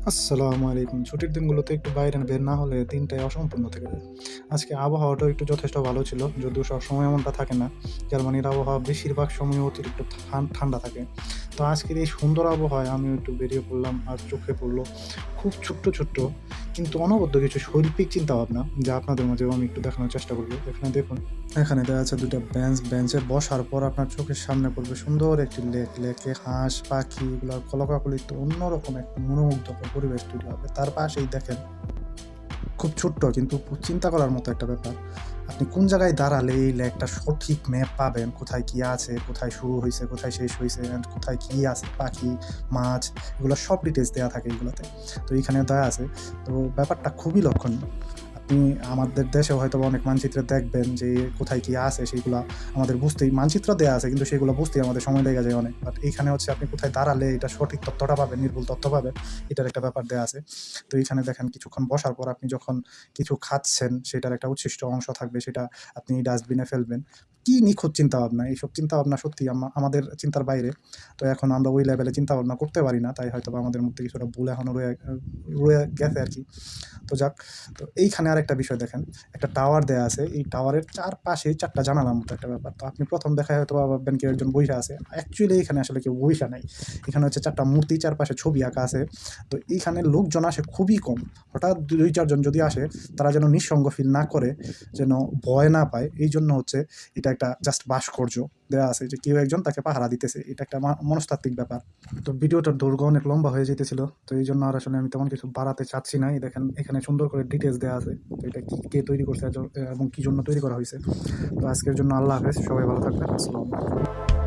আসসালামু আলাইকুম। ছুটির দিনগুলোতে একটু বাইরে বের না হলে দিনটাই অসম্পূর্ণ থেকে যায়। আজকে আবহাওয়াটাও একটু যথেষ্ট ভালো ছিল। যদিও সবসময় এমনটা থাকে না। জার্মানির আবহাওয়া বেশিরভাগ সময় অতিরিক্ত ঠান্ডা থাকে। তো আজকের এই সুন্দর আবহাওয়ায় আমিও একটু বেরিয়ে পড়লাম। আর চোখে পড়ল খুব ছোট্ট কিন্তু অনবদ্য কিছু শৈল্পিক চিন্তাভাবনা, যা আপনাদের মাঝেও আমি একটু দেখানোর চেষ্টা করব। এখানে দেখুন, এখানে দেওয়া আছে ২ টা বেঞ্চে বসার পর আপনার চোখের সামনে পড়বে সুন্দর একটি লেকে হাঁস, পাখি এগুলার কলকাকলিত অন্যরকম একটা মনোমুগ্ধকর পরিবেশ তৈরি হবে। তার পাশেই দেখেন খুব ছোট্ট কিন্তু চিন্তা করার মতো একটা ব্যাপার। আপনি কোন জায়গায় দাঁড়ালে এই লেকটা সঠিক ম্যাপ পাবেন, কোথায় কি আছে, কোথায় শুরু হইছে, কোথায় শেষ হইছে, অ্যান্ড কোথায় কি আছে, পাখি, মাছ এগুলো সব ডিটেইলস দেয়া থাকে এগুলাতে। তো এইখানে দেয়া আছে। তো ব্যাপারটা খুবই লক্ষণীয়। আপনি আমাদের দেশেও হয়তোবা অনেক মানচিত্রে দেখবেন যে কোথায় কি আছে সেগুলা আমাদের বুঝতেই মানচিত্র দেয়া আছে কিন্তু সেগুলো বুঝতেই আমাদের সময় লেগে যায় অনেক। বাট এইখানে হচ্ছে আপনি কোথায় দাঁড়ালে এটা সঠিক তথ্যটা পাবেন, নির্ভুল তথ্য পাবেন, এটার একটা ব্যাপার দেয়া আছে। তো এইখানে দেখেন কিছুক্ষণ বসার পর আপনি যখন কিছু খাচ্ছেন সেটার একটা উচ্ছিষ্ট অংশ থাকবে, সেটা আপনি ডাস্টবিনে ফেলবেন। কি নিখুঁত চিন্তাভাবনা! এইসব চিন্তাভাবনা সত্যিই আমাদের চিন্তার বাইরে। তো এখন আমরা ওই লেভেলে চিন্তাভাবনা করতে পারি না। তাই হয়তোবা আমাদের মধ্যে কিছুটা ভুল এখনো রয়ে গেছে আরকি। তো যাক, তো এইখানে আরেকটা বিষয় দেখেন, একটা টাওয়ার দেয়া আছে। এই টাওয়ারের চারপাশেই ৪ টা জানালার মতো একটা ব্যাপার। তো আপনি ১ম দেখায় হয়তোবা ভাববেন কেউ একজন বইসা আছে। অ্যাকচুয়ালি এখানে আসলে কেউ বইসা নাই। এখানে হচ্ছে ৪ টা মূর্তি, চারপাশে ছবি আঁকা আছে। তো এইখানে লোকজন আসে খুবই কম। হঠাৎ ২-৪ জন যদি আসে, তারা যেন নিঃসঙ্গ ফিল না করে, যেন ভয় না পায়, এইজন্য হচ্ছে এটা একটা জাস্ট ভাস্কর্য দেয়া আছে যে কেউ একজন তাকে পাহারা দিতেছে। এটা একটা মনস্তাত্ত্বিক ব্যাপার। তো ভিডিওটার দৈর্ঘ্য অনেক লম্বা হয়ে যাইতেছিল। তো এইজন্য আর আসলে আমি তেমন কিছু বাড়াতে চাচ্ছি না। এই দেখেন এখানে সুন্দর করে ডিটেইলস দেয়া আছে। তো এটা কে তৈরি করছে এবং কি জন্য তৈরি করা হইছে। তো আজকের জন্য আল্লাহ হাফেজ। সবাই ভালো থাকবেন। আসসালামু আলাইকুম।